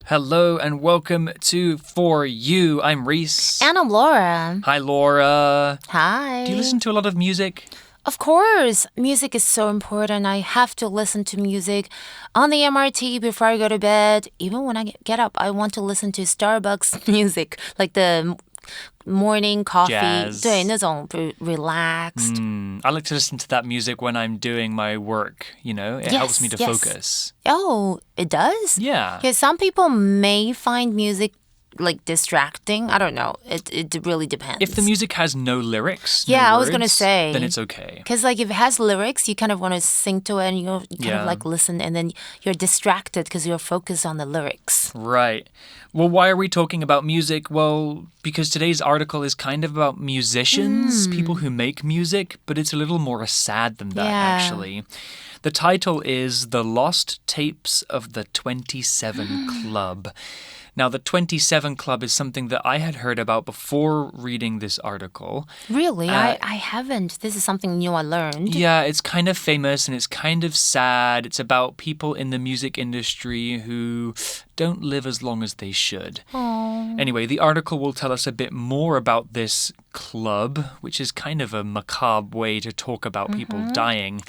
Hello and welcome to For You. I'm Reese. And I'm Laura. Hi, Laura. Hi. Do you listen to a lot of music? Of course. Music is so important. I have to listen to music on the MRT before I go to bed. Even when I get up, I want to listen to Starbucks music, like the morning coffee. Jazz. 对，那种 relaxed. I like to listen to that music when I'm doing my work, you know? It helps me to focus. Oh, it does? Yeah. Yeah, some people may find music like distracting. I don't know. It really depends. If the music has no lyrics, I was going to say. Then it's okay. Because like if it has lyrics, you kind of want to sing to it and you kind of like listen and then you're distracted because you're focused on the lyrics. Right. Well, why are we talking about music? Well, because today's article is kind of about musicians, people who make music, but it's a little more sad than that, actually. The title is The Lost Tapes of the 27 Club. Now, the 27 Club is something that I had heard about before reading this article. Really? I haven't. This is something new I learned. Yeah, it's kind of famous and it's kind of sad. It's about people in the music industry who don't live as long as they should. Aww. Anyway, the article will tell us a bit more about this club, which is kind of a macabre way to talk about people dying.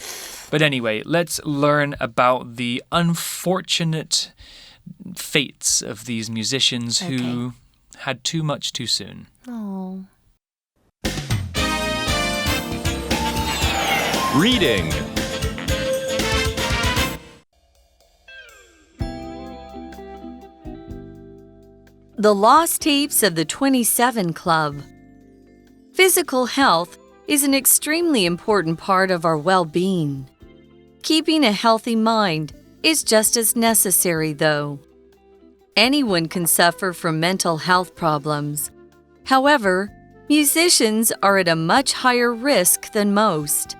But anyway, let's learn about the unfortunate fates of these musicians who had too much too soon. Oh. Reading. The Lost Tapes of the 27 Club. Physical health is an extremely important part of our well-being. Keeping a healthy mind is just as necessary, though. Anyone can suffer from mental health problems. However, musicians are at a much higher risk than most.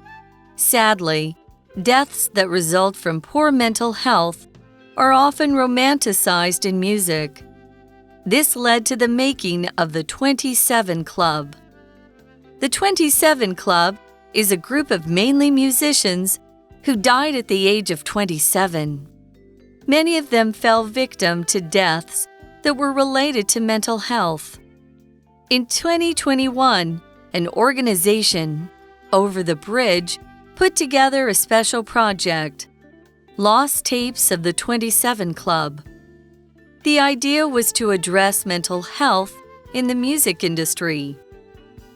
Sadly, deaths that result from poor mental health are often romanticized in music. This led to the making of the 27 Club. The 27 Club is a group of mainly musicians who died at the age of 27. Many of them fell victim to deaths that were related to mental health. In 2021, an organization, Over the Bridge, put together a special project, Lost Tapes of the 27 Club. The idea was to address mental health in the music industry.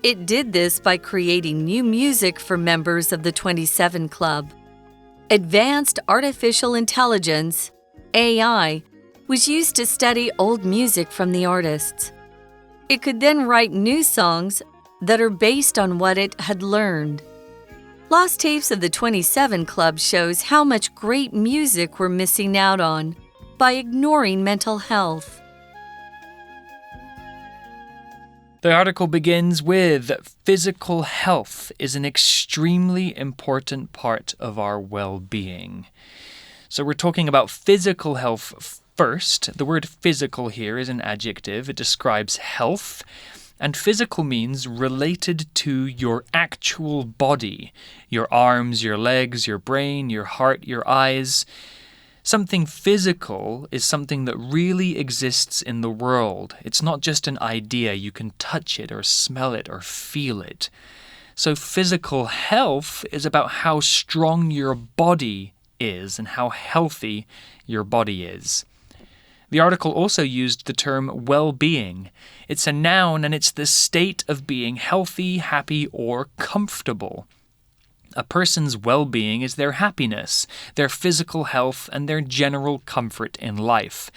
It did this by creating new music for members of the 27 Club. Advanced artificial intelligence, AI, was used to study old music from the artists. It could then write new songs that are based on what it had learned. Lost Tapes of the 27 Club shows how much great music we're missing out on by ignoring mental health. The article begins with, physical health is an extremely important part of our well-being. So we're talking about physical health first. The word physical here is an adjective. It describes health. And physical means related to your actual body. Your arms, your legs, your brain, your heart, your eyes. Something physical is something that really exists in the world. It's not just an idea. You can touch it or smell it or feel it. So physical health is about how strong your body is and how healthy your body is. The article also used the term well-being. It's a noun and it's the state of being healthy, happy, or comfortable. A person's well-being is their happiness, their physical health, and their general comfort in life.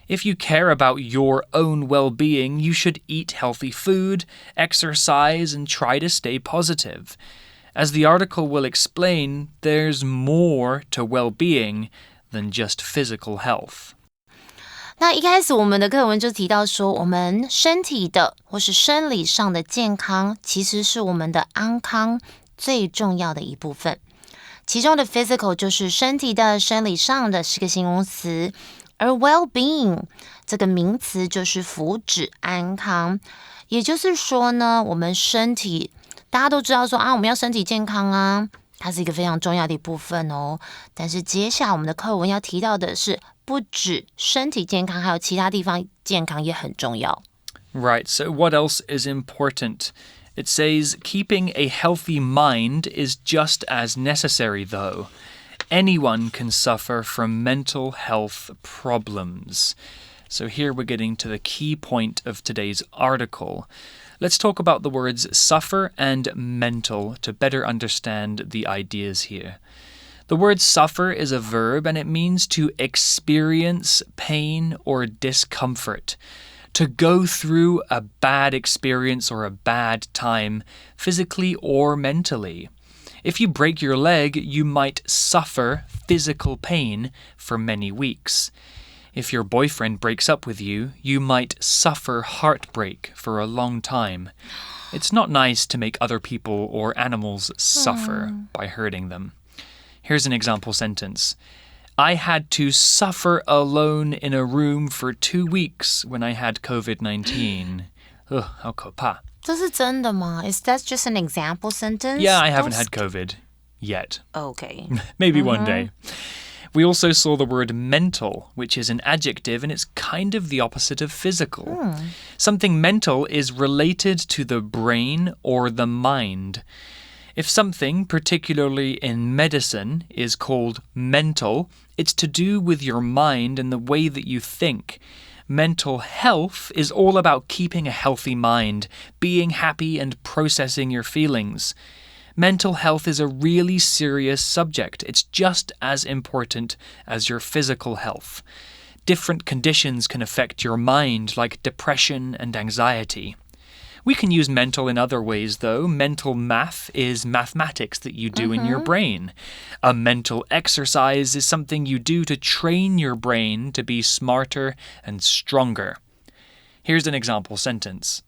If you care about your own well-being, you should eat healthy food, exercise, and try to stay positive. As the article will explain, there's more to well-being than just physical health. 那一开始我们的课文就提到说，我们身体的或是生理上的健康，其实是我们的安康最重要的一部分。其中的 physical 就是身体的、生理上的，是个形容词，而 well-being 这个名词就是福祉、安康。也就是说呢，我们身体大家都知道说我们要身体健康啊，它是一个非常重要的一部分哦。但是接下来我们的课文要提到的是不止身体健康，还有其他地方健康也很重要。Right, so what else is important? It says, keeping a healthy mind is just as necessary, though. Anyone can suffer from mental health problems. So here we're getting to the key point of today's article. Let's talk about the words suffer and mental to better understand the ideas here. The word suffer is a verb and it means to experience pain or discomfort. To go through a bad experience or a bad time, physically or mentally. If you break your leg, you might suffer physical pain for many weeks. If your boyfriend breaks up with you, you might suffer heartbreak for a long time. It's not nice to make other people or animals suffer by hurting them. Here's an example sentence. I had to suffer alone in a room for 2 weeks when I had COVID-19. Ugh, 好可怕。这是真的吗？ Is that just an example sentence? Yeah, I haven't had COVID yet. Okay. Maybe one day. We also saw the word mental, which is an adjective, and it's kind of the opposite of physical. Something mental is related to the brain or the mind. If something, particularly in medicine, is called mental, it's to do with your mind and the way that you think. Mental health is all about keeping a healthy mind, being happy and processing your feelings. Mental health is a really serious subject. It's just as important as your physical health. Different conditions can affect your mind, like depression and anxiety. We can use mental in other ways, though. Mental math is mathematics that you do in your brain. A mental exercise is something you do to train your brain to be smarter and stronger. Here's an example sentence.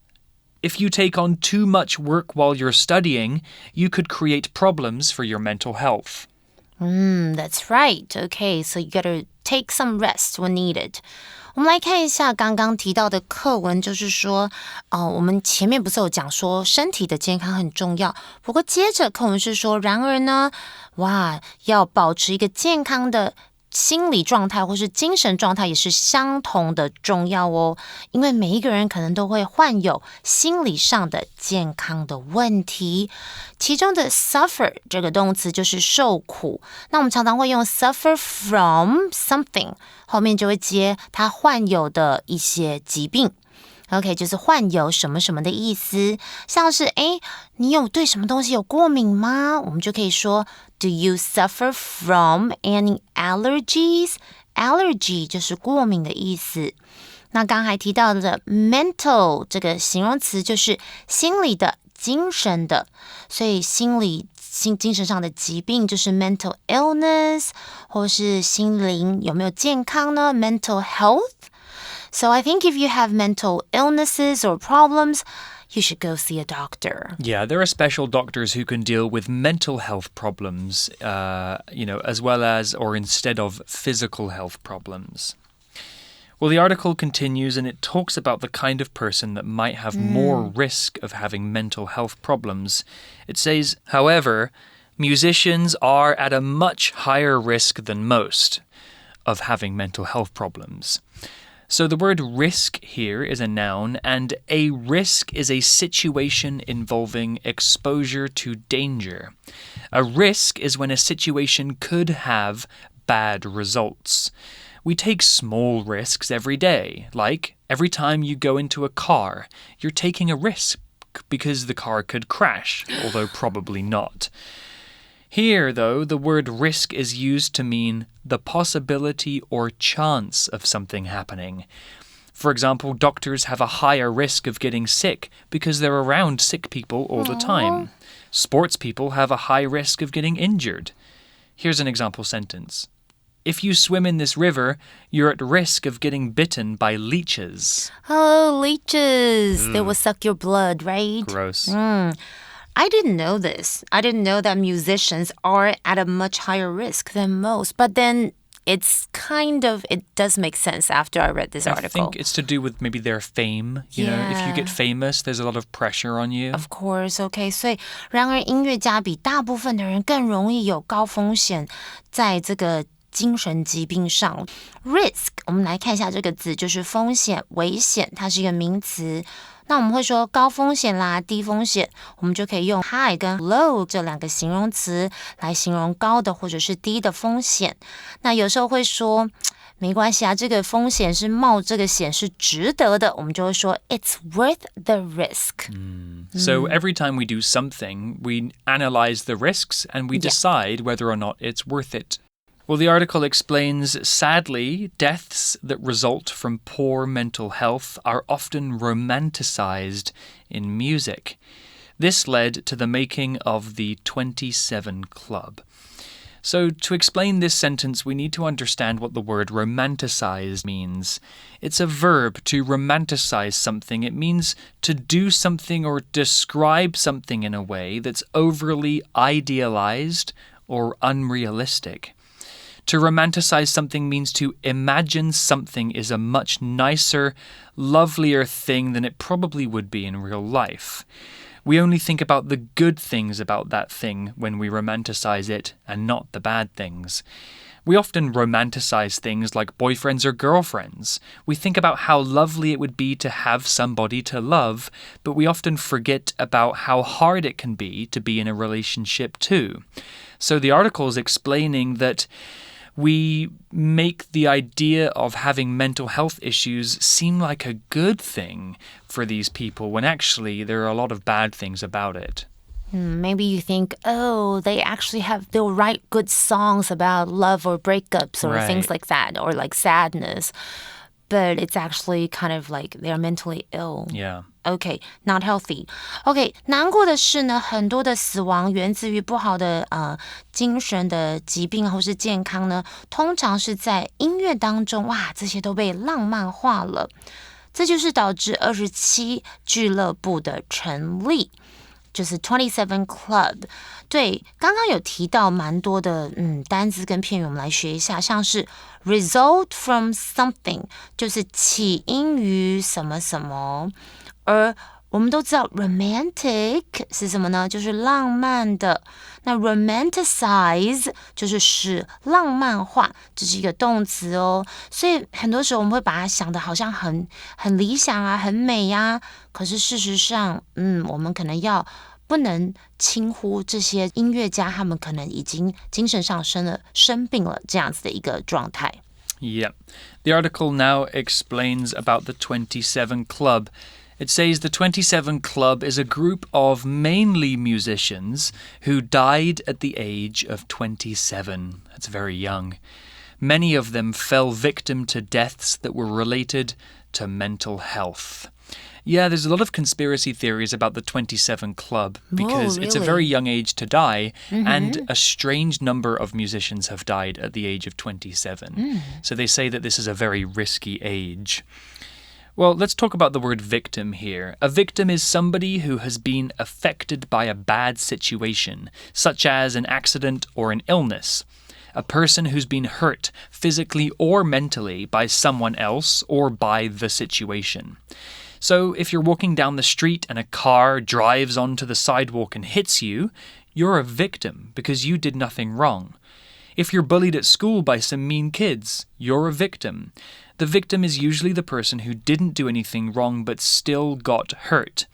If you take on too much work while you're studying, you could create problems for your mental health. That's right. Okay, so you gotta take some rest when needed. 我们来看一下刚刚提到的课文，就是说，我们前面不是有讲说身体的健康很重要，不过接着课文是说，然而呢，要保持一个健康的心理状态或是精神状态也是相同的重要哦，因为每一个人可能都会患有心理上的健康的问题，其中的 suffer 这个动词就是受苦，那我们常常会用 suffer from something， 后面就会接他患有的一些疾病。OK， 就是患有什么什么的意思，像是你有对什么东西有过敏吗？我们就可以说 Do you suffer from any allergies? Allergy 就是过敏的意思。那刚才提到的 mental 这个形容词就是心理的、精神的，所以精神上的疾病就是 mental illness， 或是心灵有没有健康呢？ mental health。So I think if you have mental illnesses or problems, you should go see a doctor. Yeah, there are special doctors who can deal with mental health problems, as well as or instead of physical health problems. Well, the article continues and it talks about the kind of person that might have more risk of having mental health problems. It says, however, musicians are at a much higher risk than most of having mental health problems. So the word risk here is a noun, and a risk is a situation involving exposure to danger. A risk is when a situation could have bad results. We take small risks every day, like every time you go into a car, you're taking a risk because the car could crash, although probably not. Here, though, the word risk is used to mean the possibility or chance of something happening. For example, doctors have a higher risk of getting sick because they're around sick people all the time. Sports people have a high risk of getting injured. Here's an example sentence. If you swim in this river, you're at risk of getting bitten by leeches. Oh, leeches. They will suck your blood, right? Gross. I didn't know this. I didn't know that musicians are at a much higher risk than most. But then it does make sense after I read this article. I think it's to do with maybe their fame. You know, if you get famous, there's a lot of pressure on you. Of course, okay. 所以，然而音乐家比大部分的人更容易有高风险，在这个精神疾病上。Risk 我们来看一下这个字，就是风险、危险，它是一个名词。那我们会说高风险啦，低风险，我们就可以用 high 跟 low 这两个形容词来形容高的或者是低的风险。那有时候会说没关系啊，这个风险是冒这个险是值得的，我们就会说 it's worth the risk. So every time we do something, we analyze the risks and we decide whether or not it's worth it. Well, the article explains, sadly, deaths that result from poor mental health are often romanticized in music. This led to the making of the 27 Club. So, to explain this sentence, we need to understand what the word romanticize means. It's a verb to romanticize something. It means to do something or describe something in a way that's overly idealized or unrealistic.To romanticize something means to imagine something is a much nicer, lovelier thing than it probably would be in real life. We only think about the good things about that thing when we romanticize it and not the bad things. We often romanticize things like boyfriends or girlfriends. We think about how lovely it would be to have somebody to love, but we often forget about how hard it can be to be in a relationship too. So the article is explaining that we make the idea of having mental health issues seem like a good thing for these people when actually there are a lot of bad things about it. Maybe you think, oh, they'll write good songs about love or breakups or things like that, or like sadness. But it's actually kind of like they're mentally ill. Yeah.Okay, not healthy. Okay, 难过的是呢，很多的死亡源自于不好的精神的疾病或是健康呢，通常是在音乐当中，哇，这些都被浪漫化了。这就是导致27俱乐部的成立，就是 27 Club。对，刚刚有提到蛮多的单字跟片语，我们来学一下，像是 result from something， 就是起因于什么什么。而我们都知道 romantic 是什么呢？就是浪漫的。那 romanticize 就是使浪漫化，这是一个动词哦。所以很多时候我们会把它想的好像很理想啊，很美啊。可是事实上，我们可能不能轻忽这些音乐家，他们可能已经精神上生病了这样子的一个状态。Yeah. The article now explains about the 27 Club.It says the 27 Club is a group of mainly musicians who died at the age of 27. That's very young. Many of them fell victim to deaths that were related to mental health. Yeah, there's a lot of conspiracy theories about the 27 Club because it's a very young age to die, and a strange number of musicians have died at the age of 27. So they say that this is a very risky age.Well, let's talk about the word victim here. A victim is somebody who has been affected by a bad situation, such as an accident or an illness. A person who's been hurt physically or mentally by someone else or by the situation. So if you're walking down the street and a car drives onto the sidewalk and hits you, you're a victim because you did nothing wrong. If you're bullied at school by some mean kids, you're a victim.The victim is usually the person who didn't do anything wrong but still got hurt.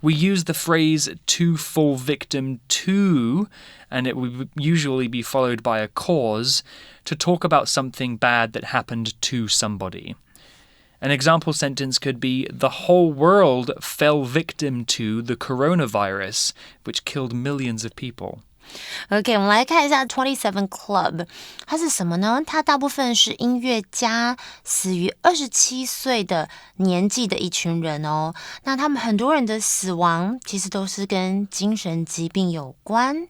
We use the phrase to fall victim to, and it would usually be followed by a cause, to talk about something bad that happened to somebody. An example sentence could be, the whole world fell victim to the coronavirus, which killed millions of people.OK, 我们来看一下27 Club， 它是什么呢？它大部分是音乐家，死于27岁的年纪的一群人哦。那他们很多人的死亡其实都是跟精神疾病有关。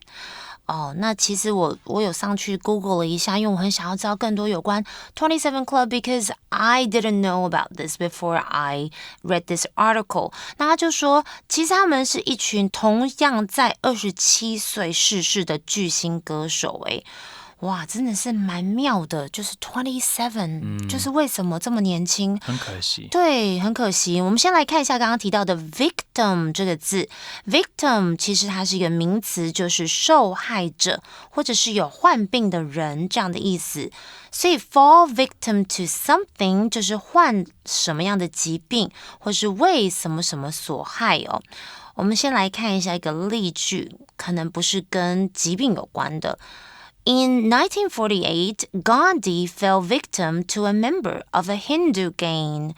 那其实我有上去 Google 了一下，因为我很想要知道更多有关27 Club because I didn't know about this before I read this article. 那他就说，其实他们是一群同样在27岁逝世的巨星歌手。哇，真的是蛮妙的，就是 27，就是为什么这么年轻？很可惜。对，很可惜。我们先来看一下刚刚提到的 victim 这个字。victim 其实它是一个名词，就是受害者或者是有患病的人这样的意思。所以 fall victim to something 就是患什么样的疾病，或是为什么什么所害哦。我们先来看一下一个例句，可能不是跟疾病有关的。In 1948, Gandhi fell victim to a member of a Hindu gang.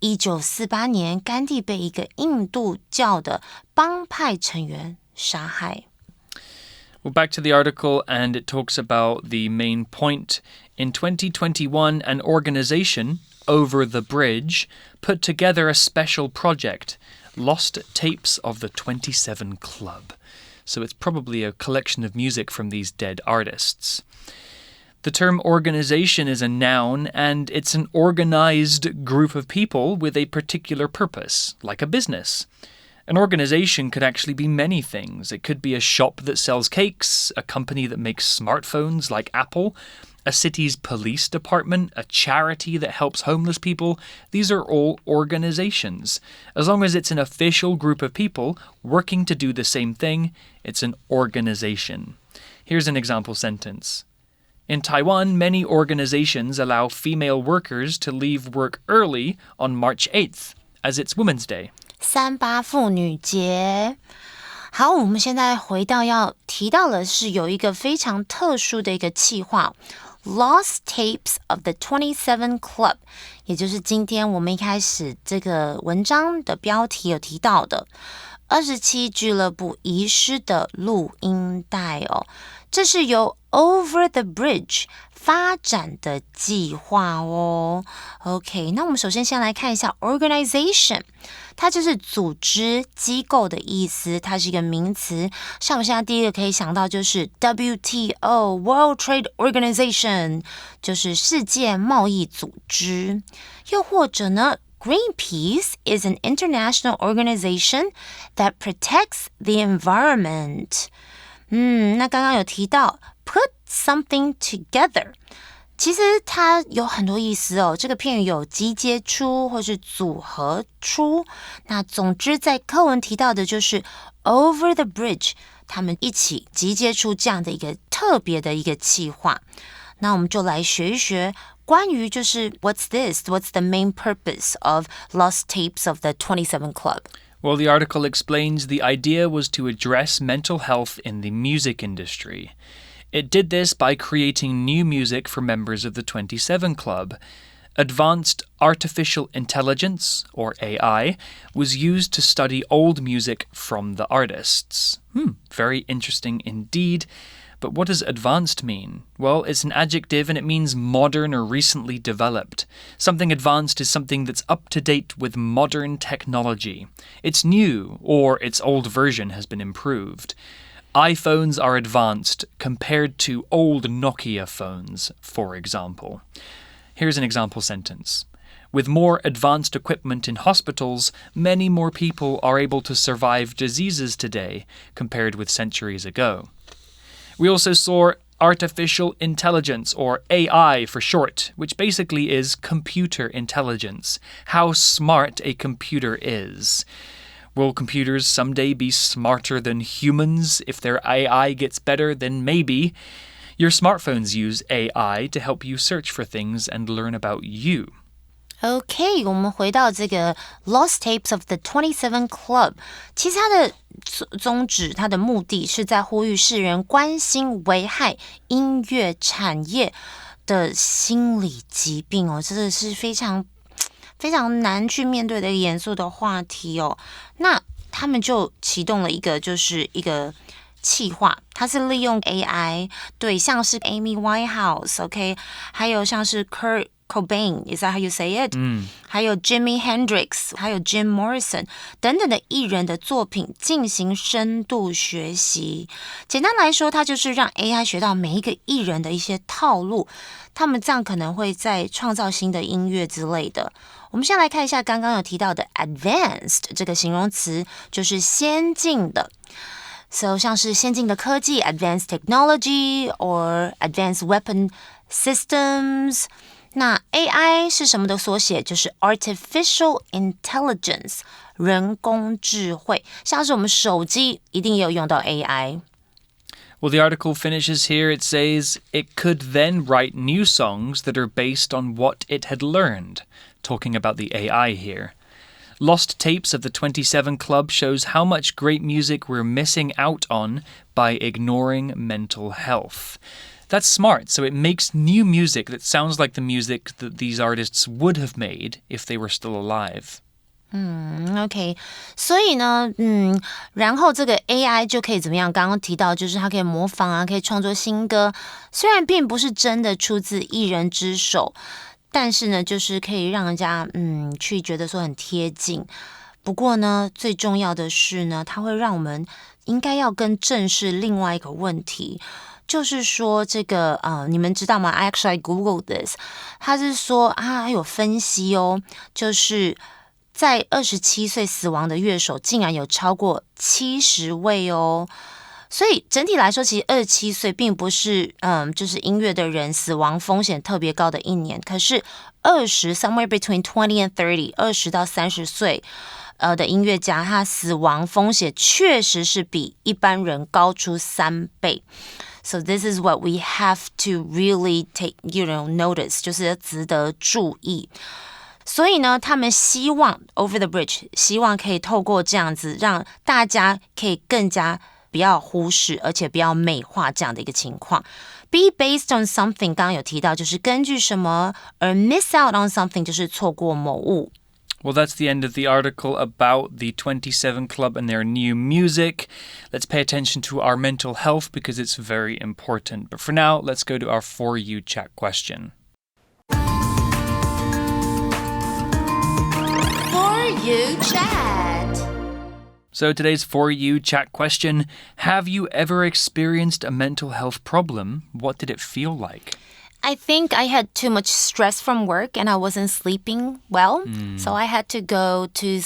1948年，甘地被一个印度教的帮派成员杀害。Well, back to the article, and it talks about the main point. In 2021, an organization, Over the Bridge, put together a special project, Lost Tapes of the 27 Club. So it's probably a collection of music from these dead artists. The term organization is a noun, and it's an organized group of people with a particular purpose, like a business. An organization could actually be many things. It could be a shop that sells cakes, a company that makes smartphones like Apple, a city's police department, a charity that helps homeless people. These are all organizations. As long as it's an official group of people working to do the same thing, it's an organization. Here's an example sentence. In Taiwan, many organizations allow female workers to leave work early on March 8th, as it's Women's Day. 3·8妇女节。好，我们现在回到要提到的是有一个非常特殊的一个企划 Lost Tapes of the 27 Club， 也就是今天我们一开始这个文章的标题有提到的27俱乐部遗失的录音带哦。这是由 Over the Bridge 发展的计划哦。OK， 那我们首先先来看一下 organization， 它就是组织机构的意思，它是一个名词。像我们现在第一个可以想到就是 WTO World Trade Organization， 就是世界贸易组织。又或者呢Greenpeace is an international organization that protects the environment. 那刚刚有提到 put something together， 其实它有很多意思哦。这个片语有集结出或是组合出。那总之在课文提到的就是 Over the Bridge， 他们一起集结出这样的一个特别的一个企划。那我们就来学一学关于就是 What's this? What's the main purpose of Lost Tapes of the 27 Club? Well, the article explains the idea was to address mental health in the music industry. It did this by creating new music for members of the 27 Club. Advanced artificial intelligence, or AI, was used to study old music from the artists. Very interesting indeed. But what does advanced mean? Well, it's an adjective and it means modern or recently developed. Something advanced is something that's up to date with modern technology. It's new, or its old version has been improved. iPhones are advanced compared to old Nokia phones, for example. Here's an example sentence. With more advanced equipment in hospitals, many more people are able to survive diseases today compared with centuries ago. We also saw artificial intelligence, or AI for short, which basically is computer intelligence, how smart a computer is. Will computers someday be smarter than humans? If their AI gets better, then maybe. Your smartphones use AI to help you search for things and learn about you. OK， 我们回到这个 Lost Tapes of the 27 Club， 其实它的宗旨，它的目的是在呼吁世人关心危害音乐产业的心理疾病哦，这个是非常非常难去面对的一个严肃的话题哦。那他们就启动了一个企划，它是利用 AI， 对，像是 Amy Winehouse，OK， 还有像是 Kurt Cobain, is that how you say it? 还有 Jimi Hendrix, 还有 Jim Morrison 等等的艺人的作品进行深度学习。简单来说，它就是让 AI 学到每一个艺人的一些套路，他们这样可能会在创造新的音乐之类的。我们先来看一下刚刚有提到的 advanced 这个形容词，就是先进的。So 像是先进的科技 advanced technology or advanced weapon systems。那 AI 是什么的缩写？就是 artificial intelligence 人工智慧，像是我们手机一定也有用到 AI。Well, the article finishes here. It says, it could then write new songs that are based on what it had learned, talking about the AI here. Lost Tapes of the 27 Club shows how much great music we're missing out on by ignoring mental health. That's smart, so it makes new music that sounds like the music that these artists would have made if they were still alive. OK， 所以呢，然后这个 AI 就可以怎么样？刚刚提到就是它可以模仿啊，可以创作新歌，虽然并不是真的出自一人之手，但是呢，就是可以让人家去觉得说很贴近。不过呢，最重要的是呢，它会让我们应该要更正视另外一个问题。就是说这个你们知道吗 I actually Googled this， 他是说还有分析哦，就是在27岁死亡的乐手竟然有超过70位哦，所以整体来说，其实27岁并不是就是音乐的人死亡风险特别高的一年，可是somewhere between 20 and 30 20到30岁的音乐家，他死亡风险确实是比一般人高出3倍。So this is what we have to really take, notice， 就是值得注意。所以呢，他们希望 over the bridge， 希望可以透过这样子，让大家可以更加不要忽视，而且不要美化这样的一个情况。Be based on something， 刚刚有提到，就是根据什么，而 miss out on something 就是错过某物。Well, that's the end of the article about the 27 Club and their new music. Let's pay attention to our mental health because it's very important. But for now, let's go to our For You chat question. For You chat. So today's For You chat question, have you ever experienced a mental health problem? What did it feel like? I think I had too much stress from work and I wasn't sleeping well. So I had to go to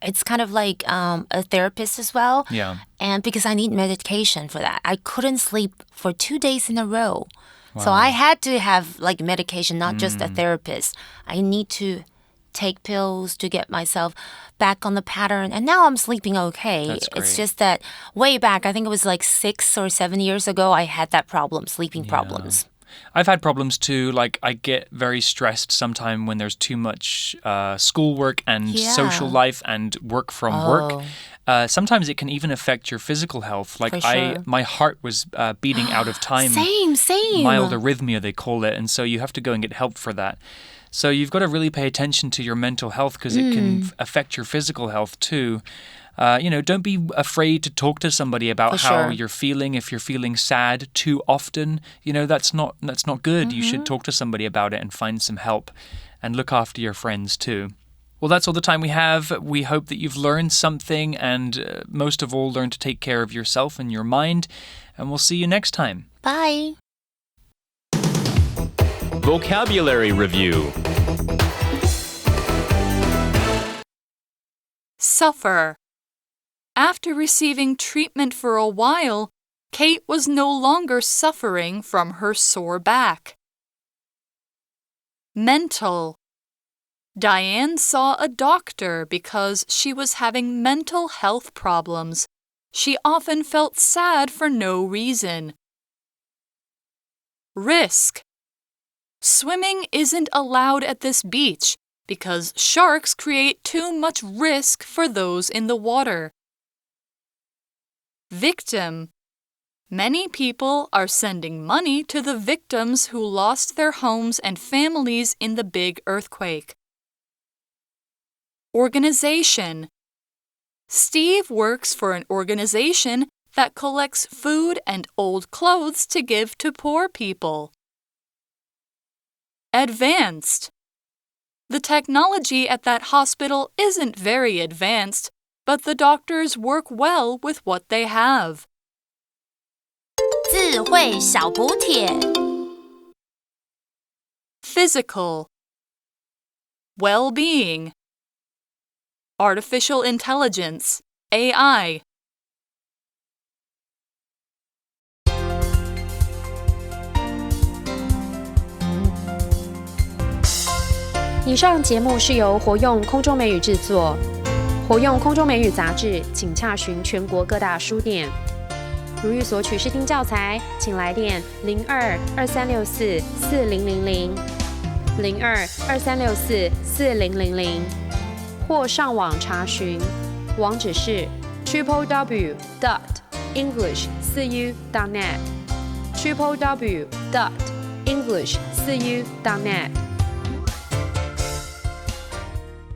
it's kind of like a therapist as well. Yeah. And because I need medication for that. I couldn't sleep for 2 days in a row. Wow. So I had to have like medication, not just a therapist. I need to take pills to get myself back on the pattern. And now I'm sleeping okay. That's great. It's just that way back, I think it was like 6 or 7 years ago, I had that problem, sleeping problems. I've had problems too. Like, I get very stressed sometimes when there's too much schoolwork and social life and work from work. Sometimes it can even affect your physical health. Like, my heart was beating out of time. Same. Mild arrhythmia, they call it. And so you have to go and get help for that. So you've got to really pay attention to your mental health because it can affect your physical health too. Don't be afraid to talk to somebody about how you're feeling. If you're feeling sad too often, that's not good. You should talk to somebody about it and find some help and look after your friends too. Well, that's all the time we have. We hope that you've learned something and most of all, learn to take care of yourself and your mind. And we'll see you next time. Bye. Vocabulary Review. Suffer. After receiving treatment for a while, Kate was no longer suffering from her sore back. Mental. Diane saw a doctor because she was having mental health problems. She often felt sad for no reason. Risk. Swimming isn't allowed at this beach because sharks create too much risk for those in the water. Victim. Many people are sending money to the victims who lost their homes and families in the big earthquake. Organization. Steve works for an organization that collects food and old clothes to give to poor people. Advanced. The technology at that hospital isn't very advanced, but the doctors work well with what they have. 智慧小补帖 Physical. Well-being. Artificial intelligence, AI. 以上节目是由活用空中美语制作，活用空中美语杂志，请洽询全国各大书店。如欲索取试听教材，请来电02-2364-4000 02-2364-4000，或上网查询，网址是 www.english4u.net www.english4u.net